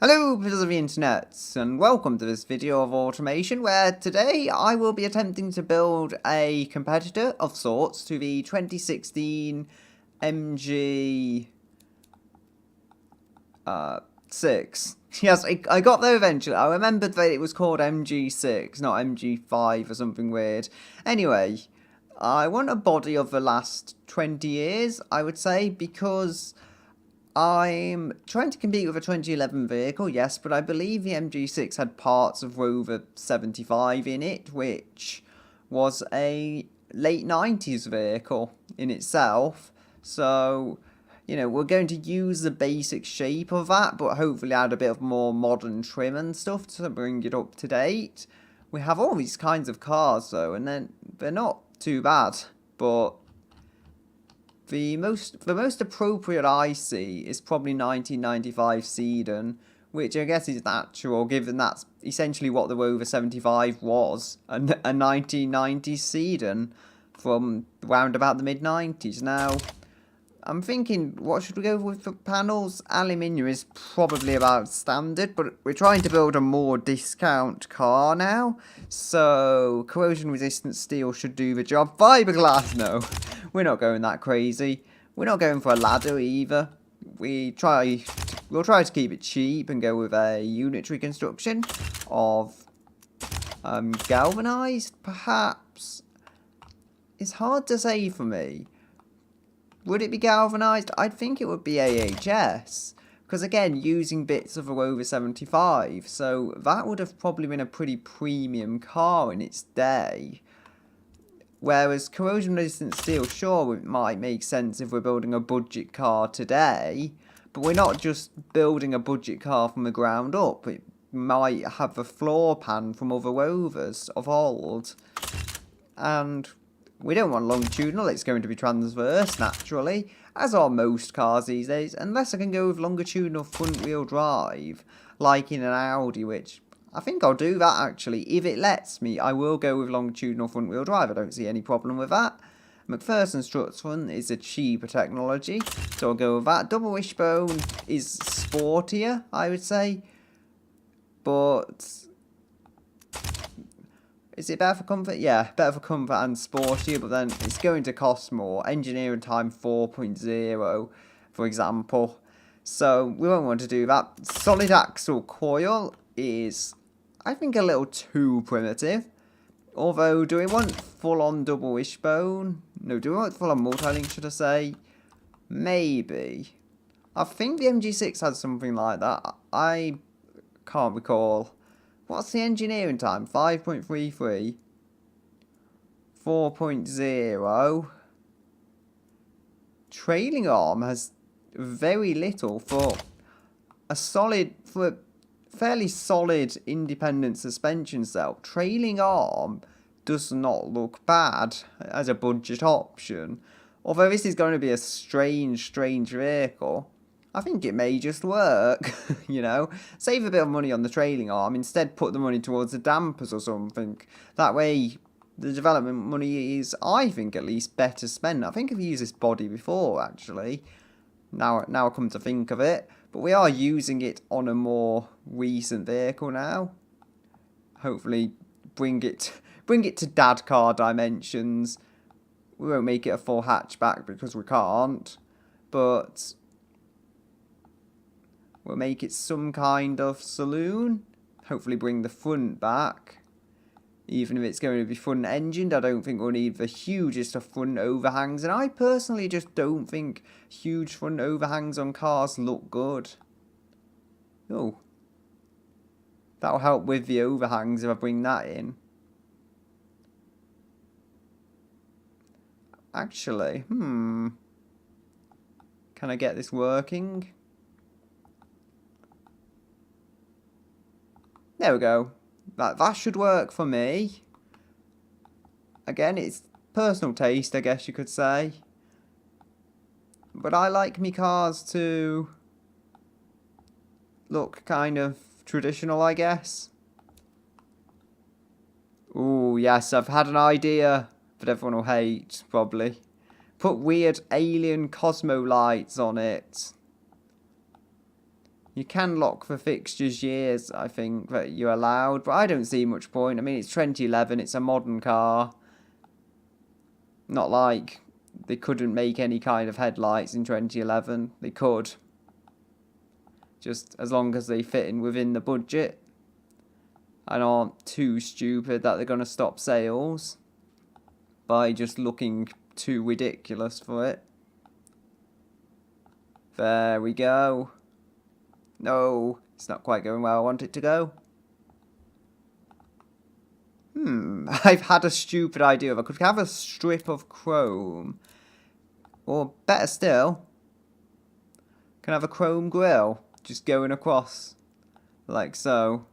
Hello, people of the internet, and welcome to this video of automation, where today I will be attempting to build a competitor of sorts to the 2016 MG6. Yes, I got there eventually. I remembered that it was called MG6, not MG5 or something weird. Anyway, I want a body of the last 20 years, I would say, because I'm trying to compete with a 2011 vehicle, yes, but I believe the MG6 had parts of Rover 75 in it, which was a late 90s vehicle in itself. So, we're going to use the basic shape of that, but hopefully add a bit of more modern trim and stuff to bring it up to date. We have all these kinds of cars, though, and then they're not too bad, but the most appropriate I see is probably 1995 Sedan, which I guess is natural given that's essentially what the Rover 75 was, a 1990s Sedan from round about the mid-90s. Now, I'm thinking, what should we go with for panels? Aluminium is probably about standard, but we're trying to build a more discount car now, so corrosion-resistant steel should do the job. Fiberglass, no. We're not going that crazy. We're not going for a ladder either. We'll try to keep it cheap and go with a unitary construction of galvanized, perhaps. It's hard to say for me. Would it be galvanized? I'd think it would be AHS. Because again, using bits of a Rover 75. So that would have probably been a pretty premium car in its day. Whereas corrosion-resistant steel, sure, it might make sense if we're building a budget car today, but we're not just building a budget car from the ground up. It might have a floor pan from other Rovers of old. And we don't want longitudinal, it's going to be transverse, naturally, as are most cars these days, unless I can go with longitudinal front-wheel drive, like in an Audi, which I think I'll do that, actually. If it lets me, I will go with longitudinal front-wheel drive. I don't see any problem with that. McPherson struts front is a cheaper technology, so I'll go with that. Double wishbone is sportier, I would say. But is it better for comfort? Yeah, better for comfort and sportier, but then it's going to cost more. Engineering time 4.0, for example. So we won't want to do that. Solid axle coil is, I think, a little too primitive. Although, do we want full-on double wishbone? No, do we want full-on multi-link, should I say? Maybe. I think the MG6 had something like that. I can't recall. What's the engineering time? 5.33. 4.0. Trailing arm has very little for a fairly solid independent suspension cell. Trailing arm does not look bad as a budget option. Although this is going to be a strange vehicle, I think it may just work, Save a bit of money on the trailing arm, instead put the money towards the dampers or something. That way, the development money is, I think at least, better spent. I think I've used this body before, actually. Now I come to think of it. But we are using it on a more recent vehicle now. Hopefully bring it to dad car dimensions. We won't make it a full hatchback because we can't. But we'll make it some kind of saloon. Hopefully bring the front back. Even if it's going to be front engined, I don't think we'll need the hugest of front overhangs. And I personally just don't think huge front overhangs on cars look good. Oh. That'll help with the overhangs if I bring that in. Actually, Can I get this working? There we go. That should work for me. Again, it's personal taste, I guess you could say. But I like me cars to look kind of traditional, I guess. Ooh, yes, I've had an idea that everyone will hate, probably. Put weird alien Cosmo lights on it. You can lock for fixtures years, I think, that you're allowed, but I don't see much point. I mean, it's 2011, it's a modern car. Not like they couldn't make any kind of headlights in 2011. They could. Just as long as they fit in within the budget and aren't too stupid that they're going to stop sales by just looking too ridiculous for it. There we go. No, it's not quite going where I want it to go. I've had a stupid idea. If I could have a strip of chrome, or better still, can I have a chrome grille just going across like so.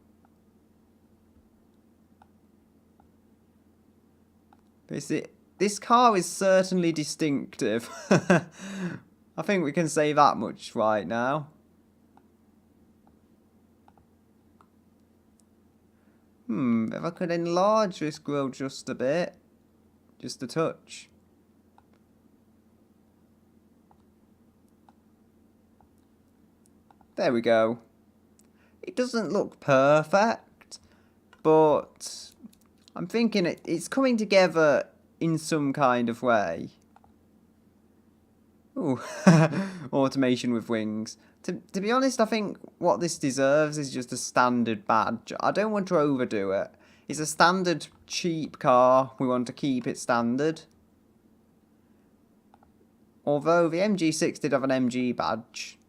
This car is certainly distinctive. I think we can say that much right now. If I could enlarge this grille just a bit. Just a touch. There we go. It doesn't look perfect, but I'm thinking it's coming together in some kind of way. Ooh, automation with wings. To be honest, I think what this deserves is just a standard badge. I don't want to overdo it. It's a standard cheap car. We want to keep it standard. Although the MG6 did have an MG badge.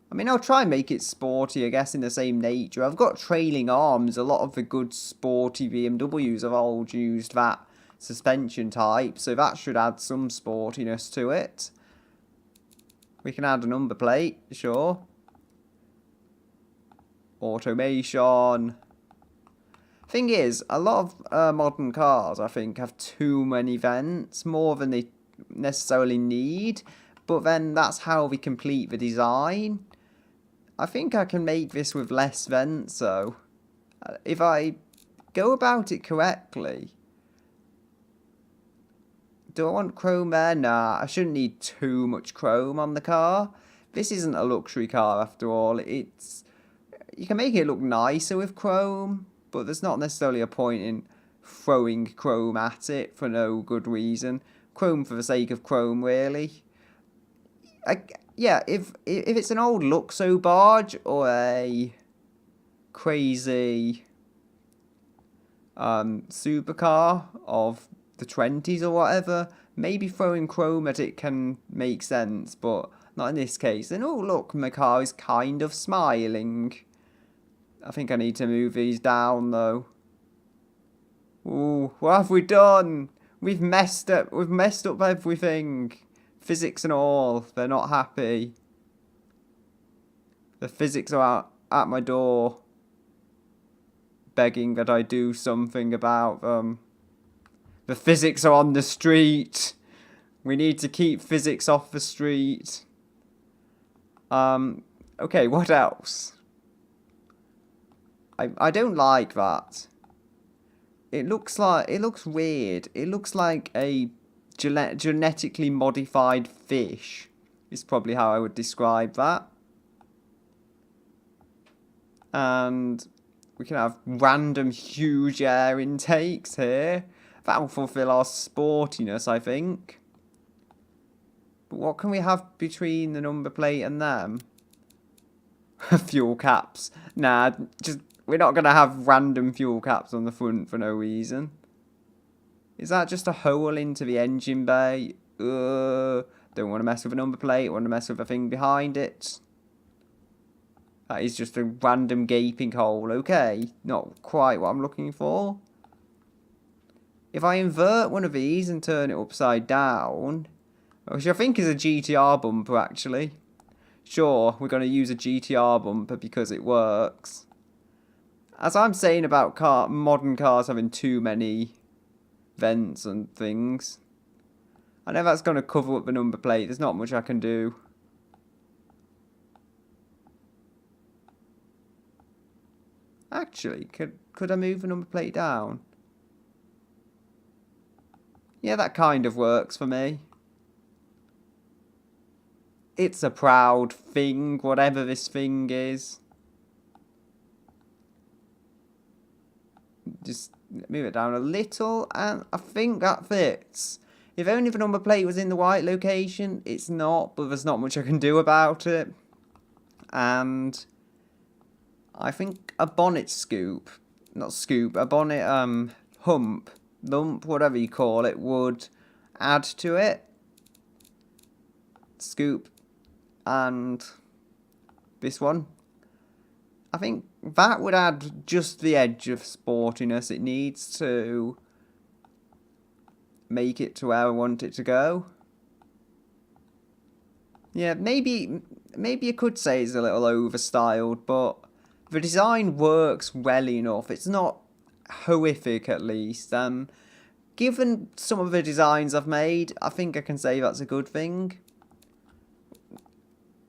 I mean, I'll try and make it sporty, I guess, in the same nature. I've got trailing arms. A lot of the good sporty BMWs have all used that suspension type, so that should add some sportiness to it. We can add a number plate, sure. Automation. Thing is, a lot of modern cars, I think, have too many vents, more than they necessarily need. But then that's how we complete the design. I think I can make this with less vents, though. If I go about it correctly. Do I want chrome there? Nah, I shouldn't need too much chrome on the car. This isn't a luxury car after all. You can make it look nicer with chrome, but there's not necessarily a point in throwing chrome at it for no good reason. Chrome for the sake of chrome, really. Yeah, if it's an old Luxo barge or a crazy supercar of the 20s or whatever, maybe throwing chrome at it can make sense, but not in this case. And oh look, my car is kind of smiling. I think I need to move these down though. Ooh, what have we done? We've messed up everything. Physics and all, they're not happy. The physics are out at my door, begging that I do something about them. The physics are on the street. We need to keep physics off the street. Okay, what else? I don't like that. It looks weird. It looks like a genetically modified fish. Is probably how I would describe that. And we can have random huge air intakes here. That will fulfill our sportiness, I think. But what can we have between the number plate and them? Fuel caps. Nah, we're not going to have random fuel caps on the front for no reason. Is that just a hole into the engine bay? Don't want to mess with a number plate. Want to mess with a thing behind it. That is just a random gaping hole. Okay, not quite what I'm looking for. If I invert one of these and turn it upside down, which I think is a GTR bumper actually. Sure, we're going to use a GTR bumper because it works. As I'm saying about modern cars having too many vents and things, I know that's going to cover up the number plate. There's not much I can do. Actually, could I move the number plate down? Yeah, that kind of works for me. It's a proud thing, whatever this thing is. Just move it down a little, and I think that fits. If only the number plate was in the right location. It's not, but there's not much I can do about it. And I think a bonnet scoop, not scoop, a bonnet hump, lump, whatever you call it, would add to it. Scoop and this one. I think that would add just the edge of sportiness it needs to make it to where I want it to go. Yeah, maybe you could say it's a little overstyled, but the design works well enough. It's not horrific, at least. Given some of the designs I've made, I think I can say that's a good thing.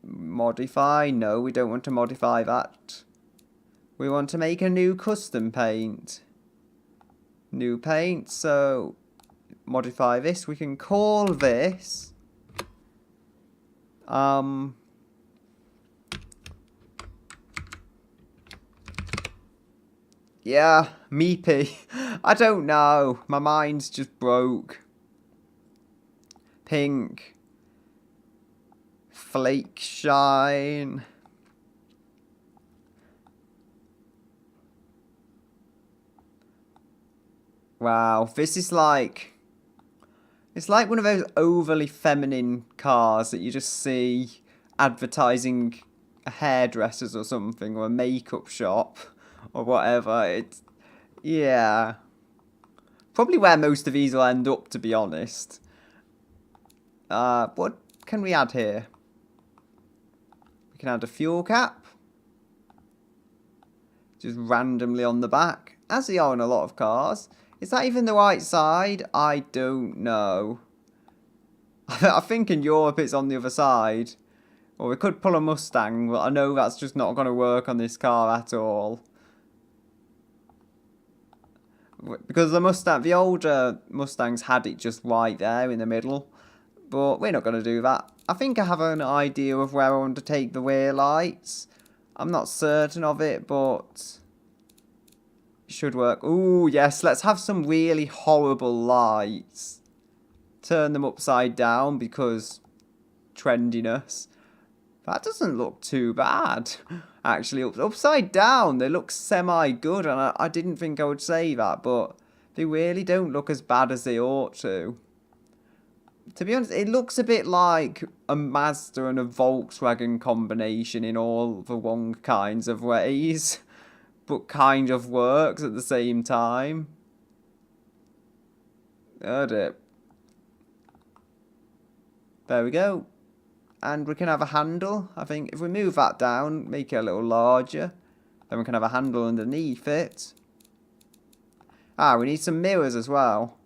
Modify? No, we don't want to modify that. We want to make a new custom paint. New paint, so modify this. We can call this yeah, meepy. I don't know. My mind's just broke. Pink. Flake shine. Wow, this is like... It's like one of those overly feminine cars that you just see advertising a hairdressers or something, or a makeup shop, or whatever. It's... yeah. Probably where most of these will end up, to be honest. What can we add here? We can add a fuel cap. Just randomly on the back, as they are in a lot of cars. Is that even the right side? I don't know. I think in Europe it's on the other side. Or we could pull a Mustang, but I know that's just not going to work on this car at all. Because the older Mustangs had it just right there in the middle. But we're not going to do that. I think I have an idea of where I want to take the rear lights. I'm not certain of it, but... should work. Ooh, yes, let's have some really horrible lights. Turn them upside down because trendiness. That doesn't look too bad. Actually, upside down, they look semi-good, and I didn't think I would say that, but they really don't look as bad as they ought to. To be honest, it looks a bit like a Mazda and a Volkswagen combination in all the wrong kinds of ways. But kind of works at the same time. Heard it. There we go. And we can have a handle. I think if we move that down, make it a little larger, then we can have a handle underneath it. Ah, we need some mirrors as well.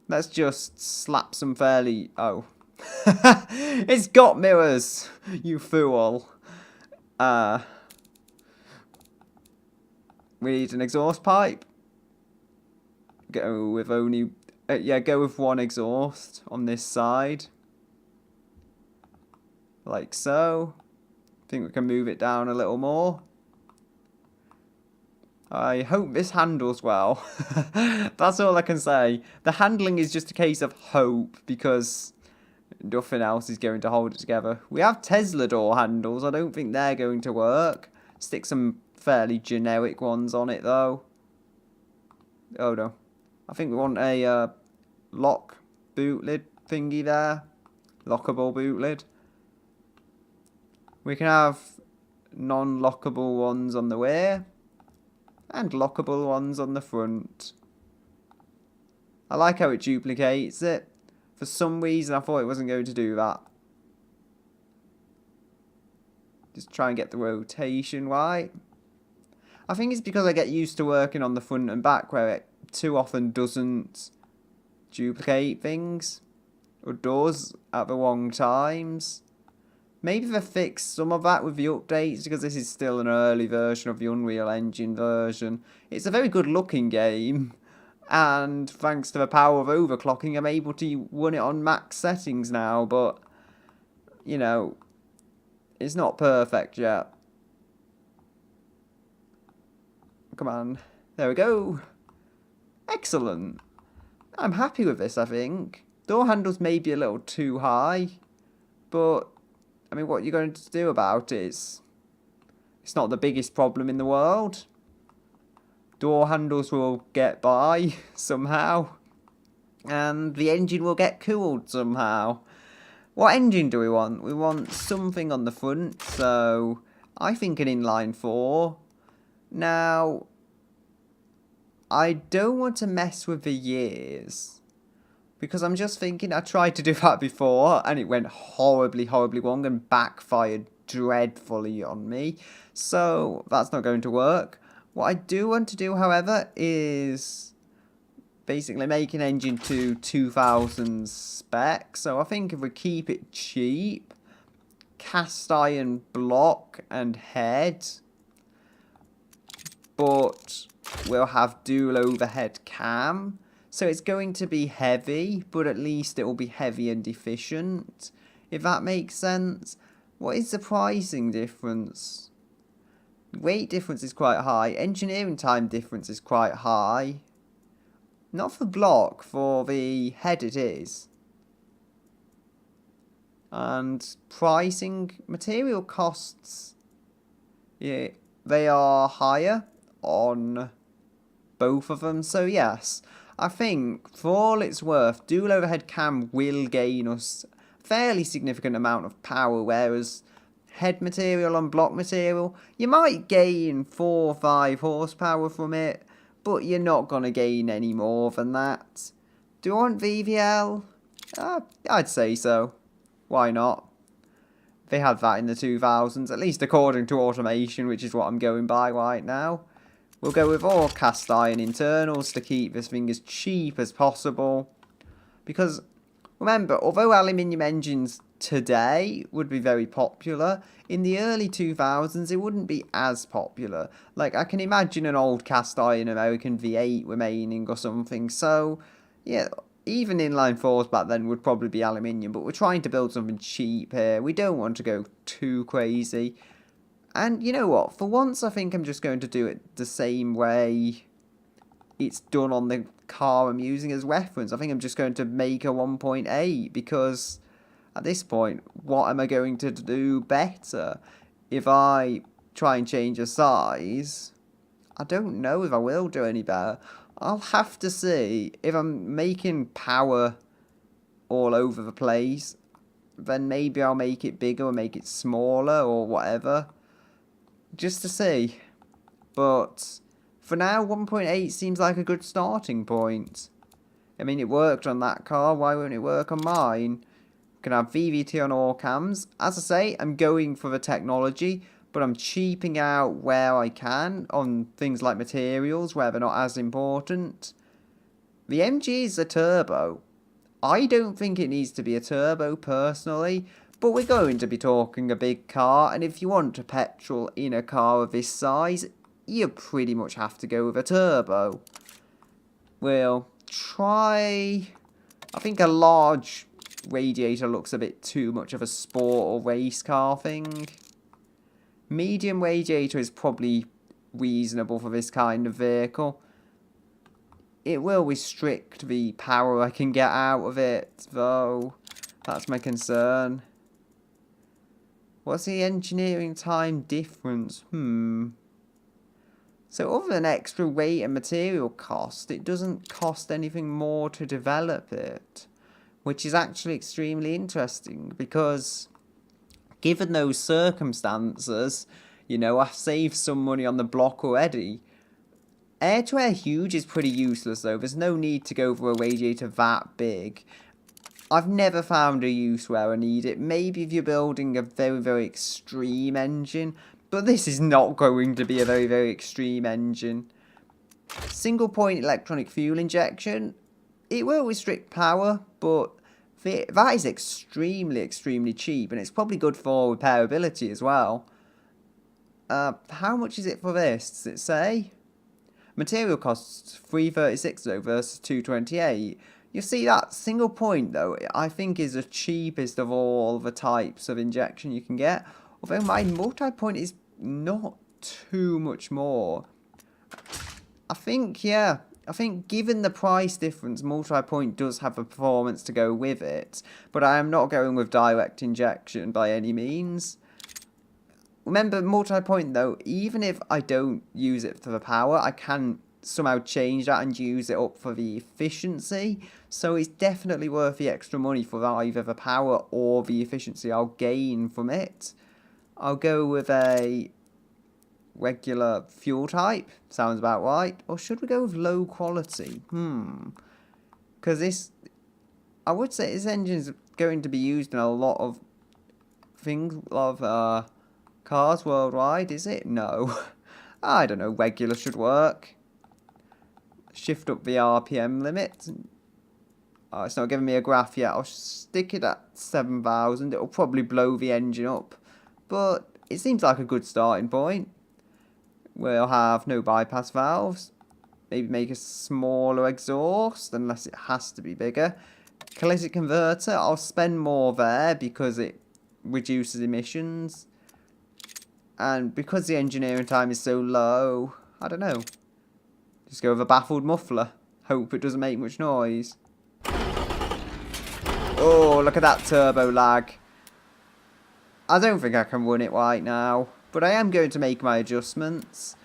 Let's just slap some fairly... oh. It's got mirrors, you fool. We need an exhaust pipe. Go with only... yeah, go with one exhaust on this side. Like so. I think we can move it down a little more. I hope this handles well. That's all I can say. The handling is just a case of hope, because nothing else is going to hold it together. We have Tesla door handles. I don't think they're going to work. Stick some fairly generic ones on it, though. Oh, no. I think we want a lock boot lid thingy there. Lockable boot lid. We can have non-lockable ones on the rear. And lockable ones on the front. I like how it duplicates it. For some reason I thought it wasn't going to do that. Just try and get the rotation right. I think it's because I get used to working on the front and back, where it too often doesn't duplicate things. Or does at the wrong times. Maybe they fixed some of that with the updates, because this is still an early version of the Unreal Engine version. It's a very good looking game, and thanks to the power of overclocking, I'm able to run it on max settings now, but, you know, It's not perfect yet. Come on. There we go. Excellent. I'm happy with this, I think. Door handles may be a little too high, but, I mean, what you're going to do about it is, it's not the biggest problem in the world. Door handles will get by somehow, and the engine will get cooled somehow. What engine do we want? We want something on the front, so I think an inline 4. Now, I don't want to mess with the years, because I'm just thinking I tried to do that before and it went horribly wrong and backfired dreadfully on me, so that's not going to work. What I do want to do, however, is basically make an engine to 2000 spec. So I think if we keep it cheap, cast iron block and head, but we'll have dual overhead cam. So it's going to be heavy, but at least it will be heavy and efficient, if that makes sense. What is the pricing difference? Weight difference is quite high. Engineering time difference is quite high. Not for block, for the head it is. And pricing, material costs, yeah, they are higher on both of them. So yes, I think for all it's worth, dual overhead cam will gain us a fairly significant amount of power, whereas head material on block material, you might gain 4 or 5 horsepower from it, but you're not going to gain any more than that. Do I want VVL? I'd say so. Why not? They had that in the 2000s, at least according to Automation, which is what I'm going by right now. We'll go with all cast iron internals to keep this thing as cheap as possible. Because, remember, although aluminium engines today would be very popular, in the early 2000s it wouldn't be as popular. Like, I can imagine an old cast iron American V8 remaining or something. So, yeah, even inline 4s back then would probably be aluminium, but we're trying to build something cheap here. We don't want to go too crazy. And you know what? For once, I think I'm just going to do it the same way it's done on the car I'm using as reference. I think I'm just going to make a 1.8 because at this point, what am I going to do better? If I try and change the size, I don't know if I will do any better. I'll have to see. If I'm making power all over the place, then maybe I'll make it bigger or make it smaller or whatever, just to see. But for now, 1.8 seems like a good starting point. I mean, it worked on that car, why won't it work on mine? Can have VVT on all cams. As I say, I'm going for the technology, but I'm cheaping out where I can on things like materials where they're not as important. The MG is a turbo. I don't think it needs to be a turbo personally, but we're going to be talking a big car, and if you want a petrol in a car of this size, you pretty much have to go with a turbo. We'll try... I think a large radiator looks a bit too much of a sport or race car thing. Medium radiator is probably reasonable for this kind of vehicle. It will restrict the power I can get out of it, though. That's my concern. What's the engineering time difference? So other than extra weight and material cost, it doesn't cost anything more to develop it, which is actually extremely interesting because given those circumstances, you know, I've saved some money on the block already. Air-to-air huge is pretty useless though. There's no need to go for a radiator that big. I've never found a use where I need it. Maybe if you're building a very extreme engine, but this is not going to be a very extreme engine. Single point electronic fuel injection, it will restrict power, but that is extremely cheap, and it's probably good for repairability as well. How much is it for this? Does it say? Material costs $336 though versus $228. You see that single point though, I think is the cheapest of all the types of injection you can get. Although my multi-point is not too much more. I think, yeah. I think given the price difference, multi-point does have a performance to go with it. But I am not going with direct injection by any means. Remember, multi-point though, even if I don't use it for the power, I can somehow change that and use it up for the efficiency. So it's definitely worth the extra money for either the power or the efficiency I'll gain from it. I'll go with a regular fuel type. Sounds about right. Or should we go with low quality? Because this, I would say this engine is going to be used in a lot of things, cars worldwide, is it? No. I don't know, regular should work. Shift up the RPM limit. Oh, it's not giving me a graph yet. I'll stick it at 7,000. It'll probably blow the engine up. But it seems like a good starting point. We'll have no bypass valves. Maybe make a smaller exhaust, unless it has to be bigger. Catalytic converter, I'll spend more there because it reduces emissions. And because the engineering time is so low, I don't know. Just go with a baffled muffler. Hope it doesn't make much noise. Oh, look at that turbo lag. I don't think I can run it right now. But I am going to make my adjustments.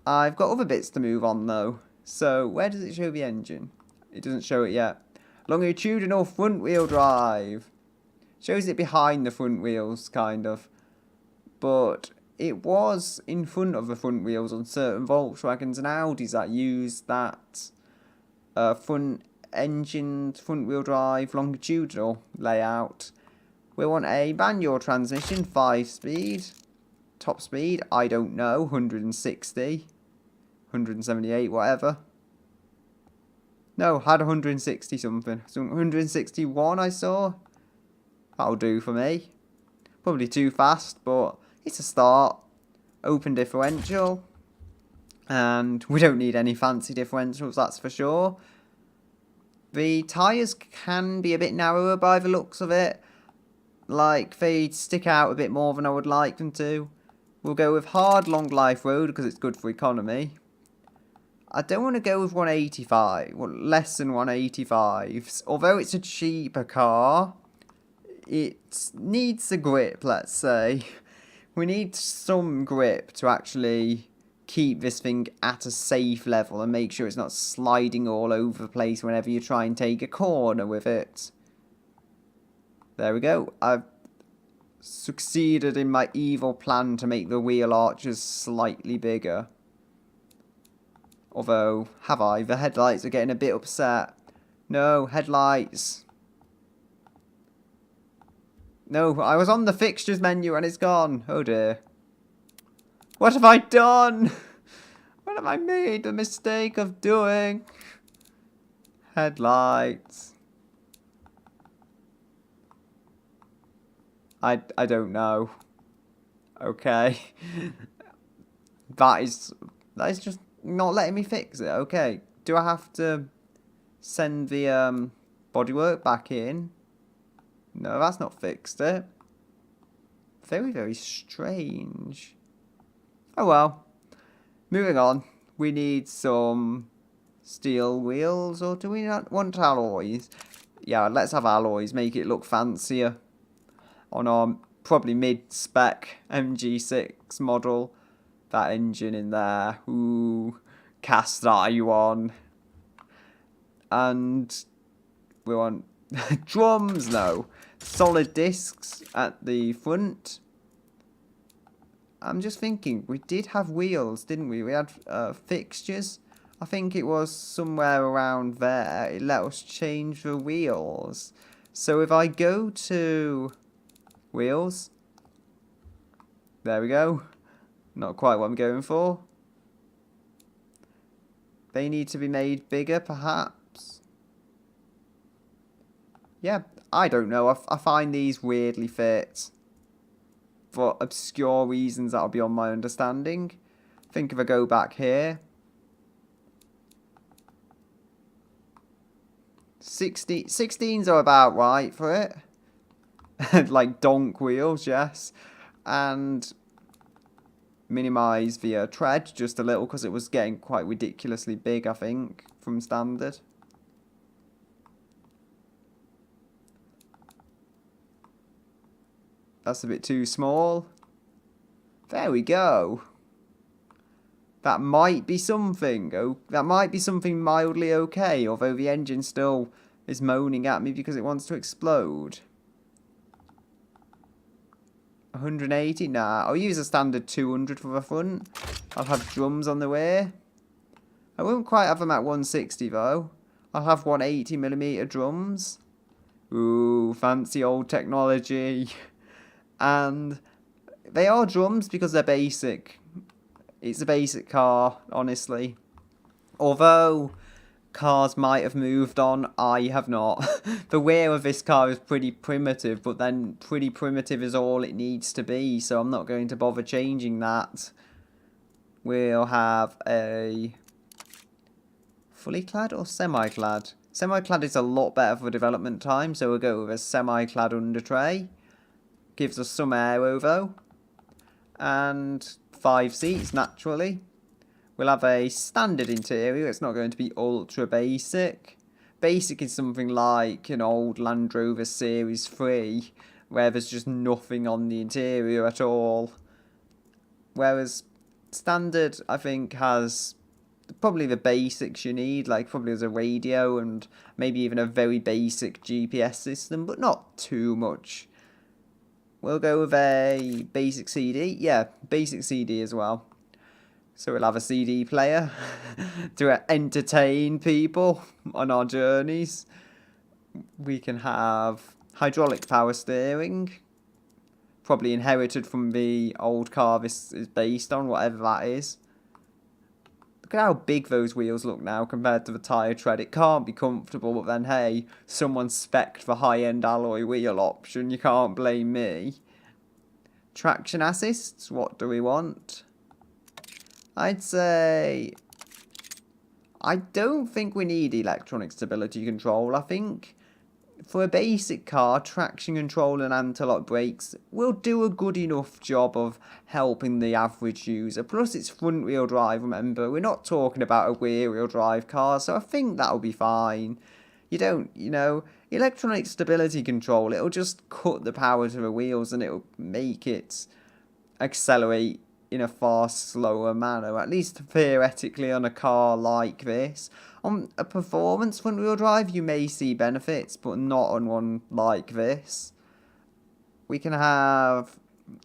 I've got other bits to move on though. So, where does it show the engine? It doesn't show it yet. Longitudinal front wheel drive. Shows it behind the front wheels, kind of. But it was in front of the front wheels on certain Volkswagens and Audis that use that front engine, front wheel drive, longitudinal layout. We want a manual transmission, 5-speed. Top speed, I don't know, 160, 178, whatever. No, had 160 something. So 161 I saw. That'll do for me. Probably too fast, but it's a start. Open differential. And we don't need any fancy differentials, that's for sure. The tyres can be a bit narrower by the looks of it. Like, they stick out a bit more than I would like them to. We'll go with hard long life road because it's good for economy. I don't want to go with 185, well, less than 185s. Although it's a cheaper car, it needs a grip, let's say. We need some grip to actually keep this thing at a safe level and make sure it's not sliding all over the place whenever you try and take a corner with it. There we go. I've succeeded in my evil plan to make the wheel arches slightly bigger. Although, have I? The headlights are getting a bit upset. No, headlights. No, I was on the fixtures menu and it's gone. Oh dear. What have I done? What have I made the mistake of doing? Headlights. I don't know. Okay. That is just not letting me fix it. Okay. Do I have to send the bodywork back in? No, that's not fixed it. Very, very strange. Oh well. Moving on. We need some steel wheels, or do we not want alloys? Yeah, let's have alloys. Make it look fancier. On our probably mid-spec MG6 model. That engine in there. Ooh. Cast iron. And we want drums, no. Solid discs at the front. I'm just thinking, we did have wheels, didn't we? We had fixtures. I think it was somewhere around there. It let us change the wheels. So if I go to wheels. There we go. Not quite what I'm going for. They need to be made bigger, perhaps. Yeah, I don't know. I find these weirdly fit. For obscure reasons that'll be on my understanding. I think if I go back here. 16s are about right for it. Like donk wheels, yes. and minimise the tread just a little because it was getting quite ridiculously big, I think, from standard. That's a bit too small. There we go. That might be something. Oh, that might be something mildly okay, although the engine still is moaning at me because it wants to explode. 180? Nah, I'll use a standard 200 for the front. I'll have drums on the rear. I won't quite have them at 160 though. I'll have 180mm drums. Ooh, fancy old technology. And they are drums because they're basic. It's a basic car, honestly. Although cars might have moved on, I have not. The rear of this car is pretty primitive, but then pretty primitive is all it needs to be, so I'm not going to bother changing that. We'll have a fully clad or semi-clad? Semi-clad is a lot better for development time, so we'll go with a semi-clad under tray. Gives us some aero though. And 5 seats, naturally. We'll have a standard interior. It's not going to be ultra basic. Basic is something like an old Land Rover Series 3, where there's just nothing on the interior at all. Whereas standard, I think, has probably the basics you need, like probably as a radio and maybe even a very basic GPS system, but not too much. We'll go with a basic CD. Yeah, basic CD as well. So we'll have a CD player to entertain people on our journeys. We can have hydraulic power steering. Probably inherited from the old car this is based on, whatever that is. Look at how big those wheels look now compared to the tyre tread. It can't be comfortable, but then hey, someone spec'd the high-end alloy wheel option. You can't blame me. Traction assists, what do we want? I'd say I don't think we need electronic stability control. I think for a basic car, traction control and anti-lock brakes will do a good enough job of helping the average user. Plus it's front wheel drive, remember, we're not talking about a rear wheel drive car, so I think that'll be fine. Electronic stability control, it'll just cut the power to the wheels and it'll make it accelerate in a far slower manner, at least theoretically on a car like this. On a performance front wheel drive you may see benefits, but not on one like this. We can have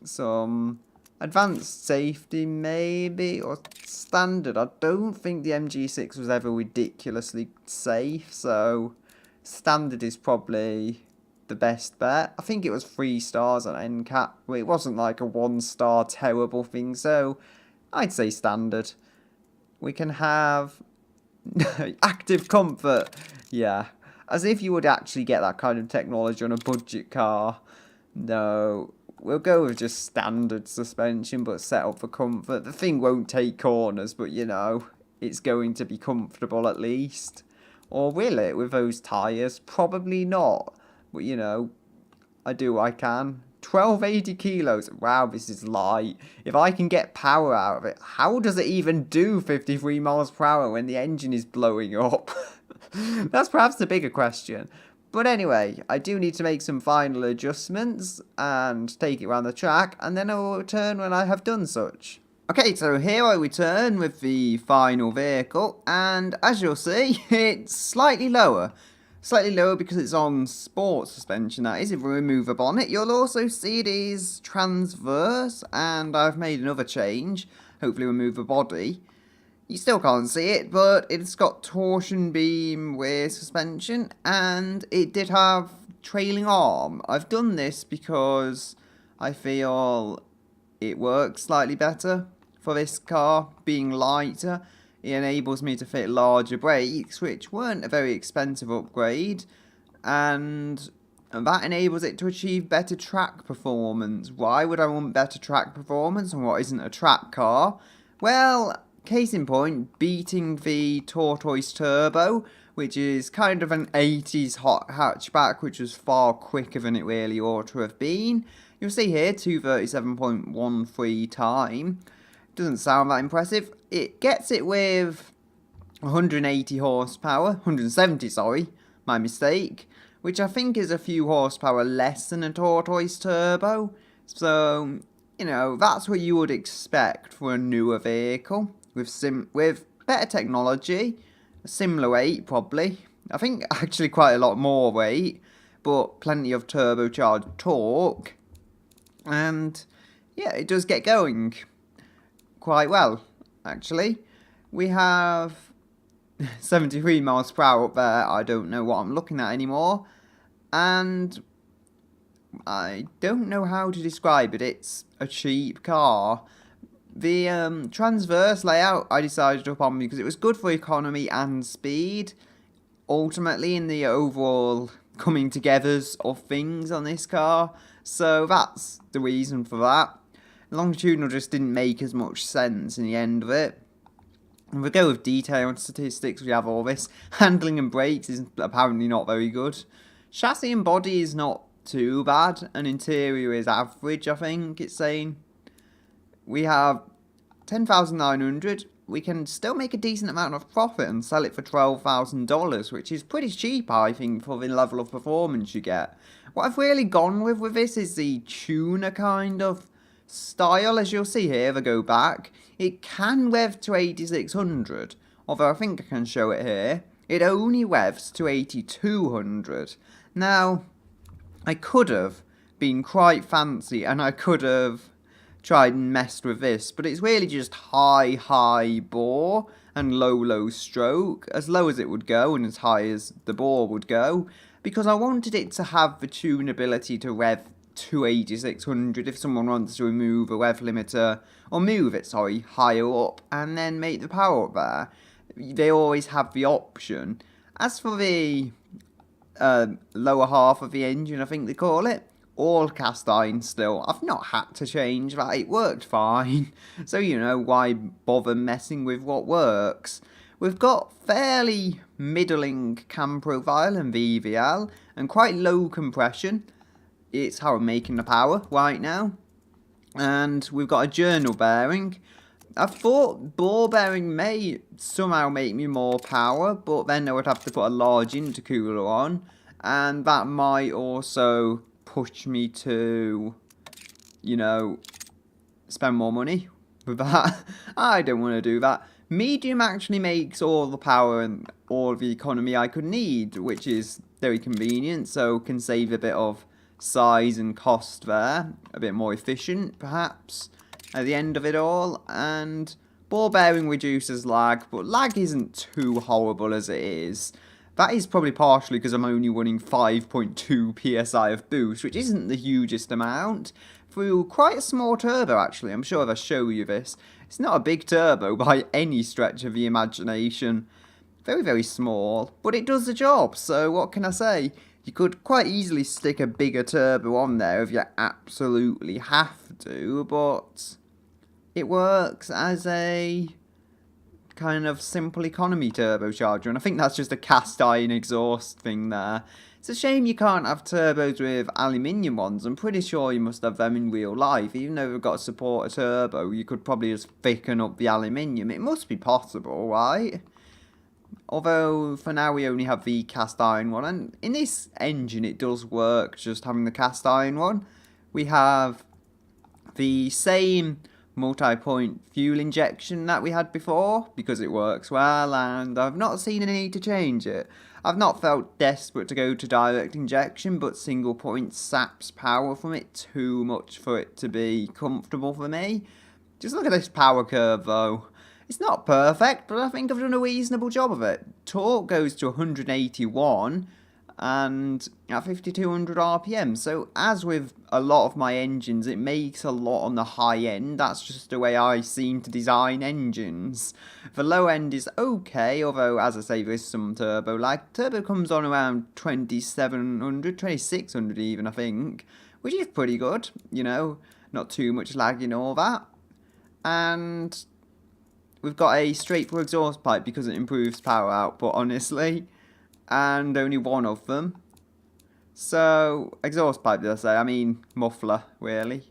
some advanced safety maybe, or standard. I don't think the MG6 was ever ridiculously safe, so standard is probably the best bet. I think it was 3 stars on NCAP, but it wasn't like a 1-star terrible thing, so I'd say standard. We can have active comfort. Yeah, as if you would actually get that kind of technology on a budget car. No, we'll go with just standard suspension, but set up for comfort. The thing won't take corners, but it's going to be comfortable at least. Or will it with those tyres? Probably not. But I do what I can. 1280 kilos. Wow, this is light. If I can get power out of it, how does it even do 53 miles per hour when the engine is blowing up? That's perhaps the bigger question. But anyway, I do need to make some final adjustments and take it around the track, and then I will return when I have done such. Okay, so here I return with the final vehicle, and as you'll see, it's slightly lower. Slightly lower because it's on sport suspension, that is. If we remove a bonnet, you'll also see it is transverse, and I've made another change. Hopefully remove the body. You still can't see it, but it's got torsion beam rear suspension, and it did have trailing arm. I've done this because I feel it works slightly better for this car, being lighter. It enables me to fit larger brakes, which weren't a very expensive upgrade, and that enables it to achieve better track performance. Why would I want better track performance on what isn't a track car? Well, case in point, beating the Tortoise Turbo, which is kind of an 80s hot hatchback, which was far quicker than it really ought to have been. You'll see here 237.13 time. Doesn't sound that impressive. It gets it with 180 horsepower, 170 sorry, my mistake, which I think is a few horsepower less than a tortoise turbo. So, you know, that's what you would expect for a newer vehicle with better technology, a similar weight probably. I think actually quite a lot more weight, but plenty of turbocharged torque. And yeah, it does get going quite well, actually. We have 73 miles per hour up there. I don't know what I'm looking at anymore. And I don't know how to describe it. It's a cheap car. The transverse layout I decided upon because it was good for economy and speed. Ultimately, in the overall coming togethers of things on this car. So that's the reason for that. Longitudinal just didn't make as much sense in the end of it. If we go with detail and statistics, we have all this. Handling and brakes is apparently not very good. Chassis and body is not too bad. And interior is average, I think it's saying. We have 10,900. We can still make a decent amount of profit and sell it for $12,000, which is pretty cheap, I think, for the level of performance you get. What I've really gone with this is the tuner kind of style. As you'll see here, if I go back, it can rev to 8600, although I think I can show it here. It only revs to 8200. Now, I could have been quite fancy and I could have tried and messed with this, but it's really just high bore and low stroke, as low as it would go and as high as the bore would go, because I wanted it to have the tunability to rev to 8600 if someone wants to remove a rev limiter, or move it, sorry, higher up and then make the power up there. They always have the option. As for the lower half of the engine, I think they call it, all cast iron still. I've not had to change that, it worked fine. So, you know, why bother messing with what works? We've got fairly middling cam profile and VVL, and quite low compression. It's how I'm making the power right now. And we've got a journal bearing. I thought ball bearing may somehow make me more power, but then I would have to put a large intercooler on, and that might also push me to, you know, spend more money with that. I don't want to do that. Medium actually makes all the power and all the economy I could need, which is very convenient, so can save a bit of size and cost there. A bit more efficient, perhaps, at the end of it all. And ball bearing reduces lag, but lag isn't too horrible as it is. That is probably partially because I'm only running 5.2 psi of boost, which isn't the hugest amount, through quite a small turbo actually. I'm sure if I show you this, it's not a big turbo by any stretch of the imagination. Very small, but it does the job, so what can I say? You could quite easily stick a bigger turbo on there if you absolutely have to, but it works as a kind of simple economy turbocharger, and I think that's just a cast iron exhaust thing there. It's a shame you can't have turbos with aluminium ones. I'm pretty sure you must have them in real life. Even though they've got to support a turbo, you could probably just thicken up the aluminium. It must be possible, right? Although for now we only have the cast iron one, and in this engine it does work just having the cast iron one. We have the same multi-point fuel injection that we had before, because it works well, and I've not seen a need to change it. I've not felt desperate to go to direct injection, but single point saps power from it too much for it to be comfortable for me. Just look at this power curve though. It's not perfect, but I think I've done a reasonable job of it. Torque goes to 181 and at 5200 RPM. So as with a lot of my engines, it makes a lot on the high end. That's just the way I seem to design engines. The low end is okay, although as I say, there is some turbo lag. Turbo comes on around 2700, 2600 even, I think, which is pretty good, you know, not too much lag in all that. And we've got a straight through exhaust pipe because it improves power output, honestly, and only one of them. So, exhaust pipe, did I say? I mean, muffler, really.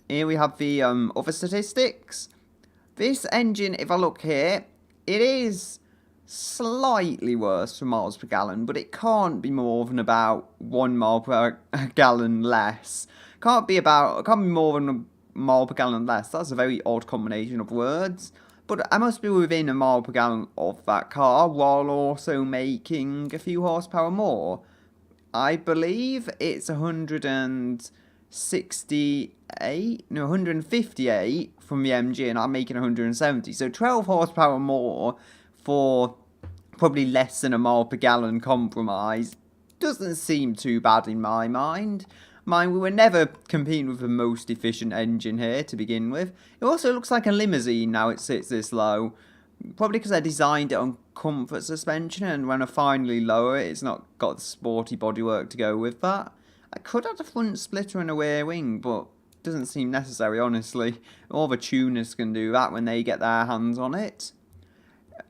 Here we have the other statistics. This engine, if I look here, it is slightly worse for miles per gallon, but it can't be more than about 1 mile per gallon less. Can't be more than a mile per gallon less. That's a very odd combination of words. But I must be within a mile per gallon of that car, while also making a few horsepower more. I believe it's 158 from the MG, and I'm making 170. So 12 horsepower more for probably less than a mile per gallon compromise doesn't seem too bad in my mind. We were never competing with the most efficient engine here to begin with. It also looks like a limousine now it sits this low. Probably because I designed it on comfort suspension, and when I finally lower it, it's not got the sporty bodywork to go with that. I could add a front splitter and a rear wing, but it doesn't seem necessary, honestly. All the tuners can do that when they get their hands on it.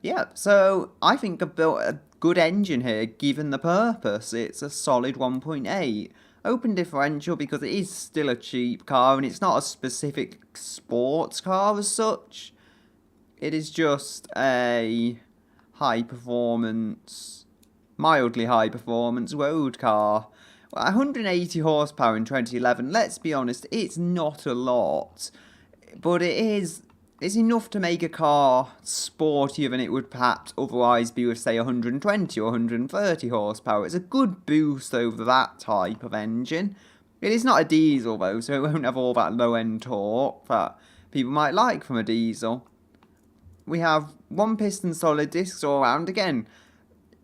Yeah, so I think I've built a good engine here, given the purpose. It's a solid 1.8. Open differential because it is still a cheap car, and it's not a specific sports car as such. It is just a high performance, mildly high performance road car. 180 horsepower in 2011, let's be honest, it's not a lot. But it's enough to make a car sportier than it would perhaps otherwise be with, say, 120 or 130 horsepower. It's a good boost over that type of engine. It is not a diesel though, so it won't have all that low-end torque that people might like from a diesel. We have one piston solid discs all around. Again,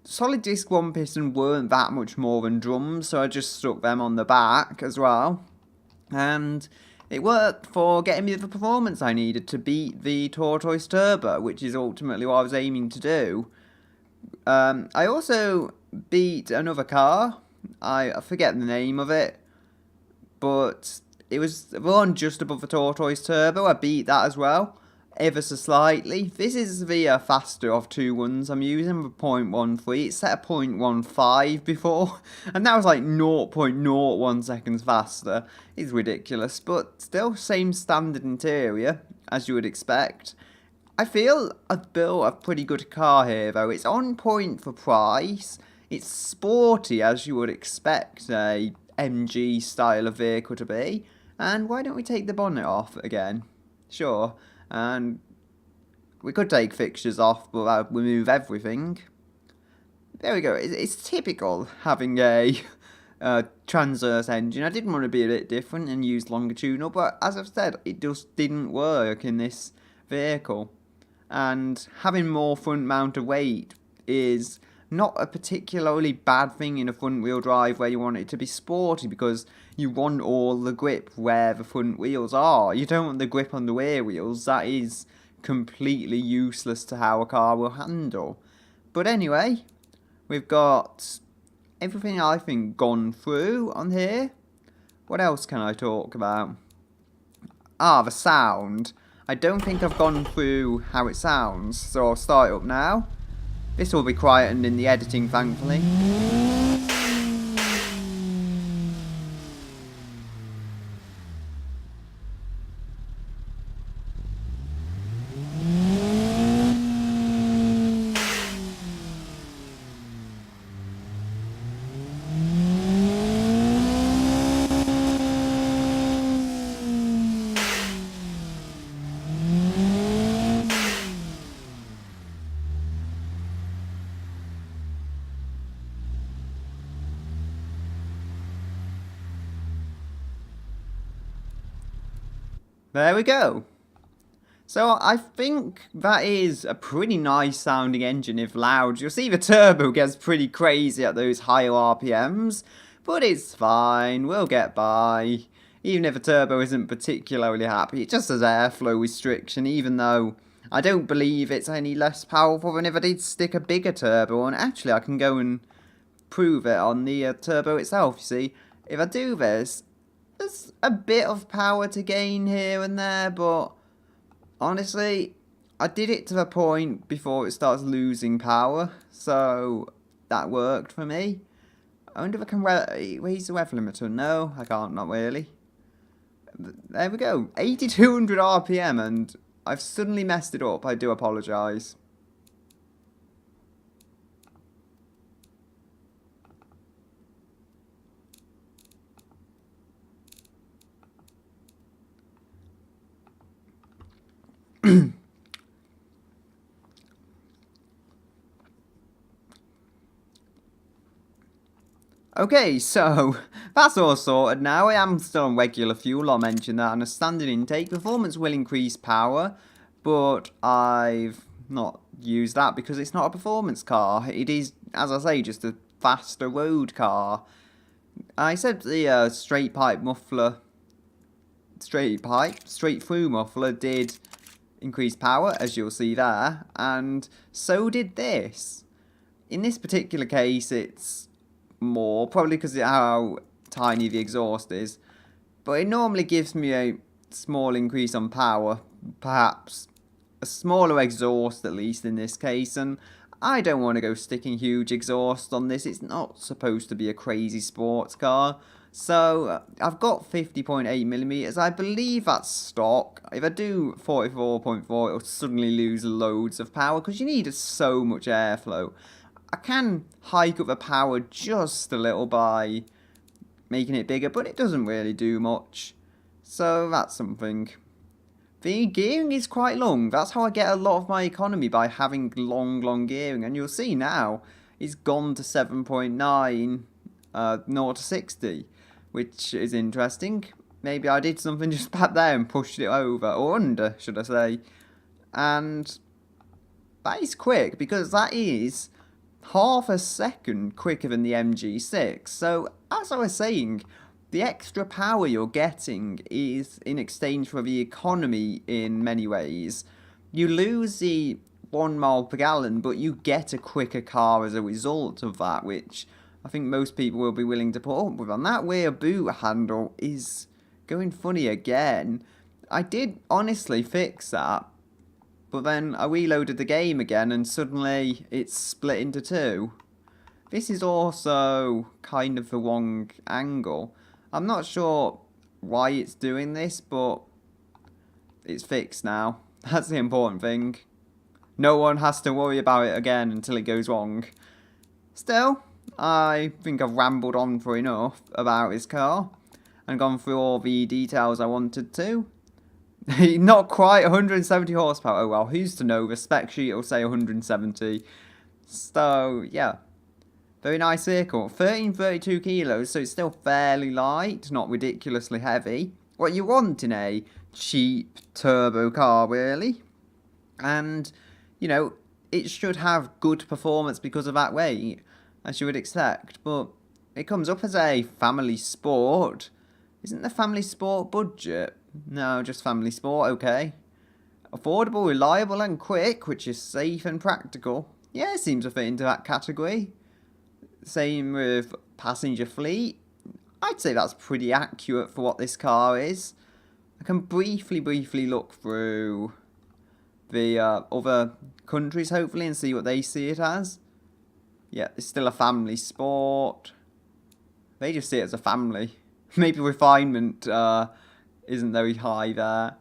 solid disc one piston weren't that much more than drums, so I just stuck them on the back as well. And it worked for getting me the performance I needed to beat the tortoise turbo, which is ultimately what I was aiming to do. I also beat another car. I forget the name of it, but it was the one just above the tortoise turbo. I beat that as well, ever so slightly. This is the faster of two ones I'm using, the 0.13. It's set at 0.15 before, and that was like 0.01 seconds faster. It's ridiculous, but still same standard interior, as you would expect. I feel I've built a pretty good car here though. It's on point for price. It's sporty as you would expect a MG style of vehicle to be. And why don't we take the bonnet off again? Sure. And we could take fixtures off, but that would remove everything. There we go. It's typical having a transverse engine. I didn't want to be a bit different and use longitudinal, but as I've said, it just didn't work in this vehicle. And having more front mounted weight is not a particularly bad thing in a front wheel drive where you want it to be sporty, because you want all the grip where the front wheels are. You don't want the grip on the rear wheels. That is completely useless to how a car will handle. But anyway, we've got everything I think gone through on here. What else can I talk about? The sound. I don't think I've gone through how it sounds, so I'll start it up now. This will be quietened in the editing, thankfully. There we go. So I think that is a pretty nice sounding engine if loud. You'll see the turbo gets pretty crazy at those higher RPMs, but it's fine, we'll get by. Even if the turbo isn't particularly happy, it just has airflow restriction, even though I don't believe it's any less powerful than if I did stick a bigger turbo on. Actually, I can go and prove it on the turbo itself, you see. If I do this, there's a bit of power to gain here and there, but honestly, I did it to the point before it starts losing power, so that worked for me. I wonder if I can raise the weather limiter. No, I can't, not really. There we go. 8200 RPM, and I've suddenly messed it up. I do apologise. Okay, so that's all sorted now. I am still on regular fuel, I'll mention that, and a standard intake. Performance will increase power, but I've not used that because it's not a performance car. It is, as I say, just a faster road car. I said the straight through muffler did increase power, as you'll see there, and so did this. In this particular case, it's more, probably because of how tiny the exhaust is, but it normally gives me a small increase on power, perhaps a smaller exhaust at least in this case, and I don't want to go sticking huge exhaust on this. It's not supposed to be a crazy sports car. So I've got 50.8mm. I believe that's stock. If I do 44.4, it'll suddenly lose loads of power because you need so much airflow. I can hike up the power just a little by making it bigger, but it doesn't really do much. So that's something. The gearing is quite long. That's how I get a lot of my economy, by having long gearing. And you'll see now, it's gone to 7.9, 0 to 60, which is interesting. Maybe I did something just back there and pushed it over, or under, should I say. And that is quick, because that is half a second quicker than the MG6. So, as I was saying, the extra power you're getting is in exchange for the economy in many ways. You lose the 1 mile per gallon, but you get a quicker car as a result of that, which I think most people will be willing to put up with. And that rear boot handle is going funny again. I did honestly fix that, but then I reloaded the game again and suddenly it's split into two. This is also kind of the wrong angle. I'm not sure why it's doing this, but it's fixed now. That's the important thing. No one has to worry about it again until it goes wrong. Still, I think I've rambled on for enough about this car and gone through all the details I wanted to. Not quite 170 horsepower. Oh well, who's to know? The spec sheet will say 170. So, yeah. Very nice vehicle. 1332 kilos, so it's still fairly light, not ridiculously heavy. What you want in a cheap turbo car, really. And, you know, it should have good performance because of that weight, as you would expect. But it comes up as a family sport. Isn't the family sport budget? No, just family sport, okay. Affordable, reliable and quick, which is safe and practical. Yeah, it seems to fit into that category. Same with passenger fleet. I'd say that's pretty accurate for what this car is. I can briefly look through the other countries, hopefully, and see what they see it as. Yeah, it's still a family sport. They just see it as a family. Maybe refinement isn't very high there.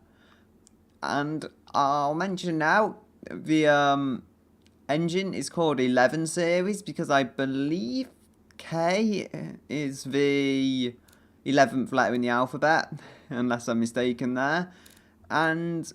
And I'll mention now, the engine is called 11 series because I believe K is the 11th letter in the alphabet, unless I'm mistaken there. And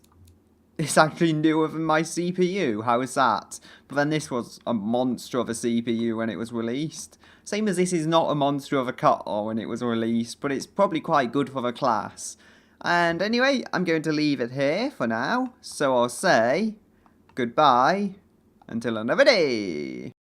it's actually newer than my CPU. How is that? But then this was a monster of a CPU when it was released. Same as this is not a monster of a car when it was released, but it's probably quite good for the class. And anyway, I'm going to leave it here for now. So I'll say goodbye until another day.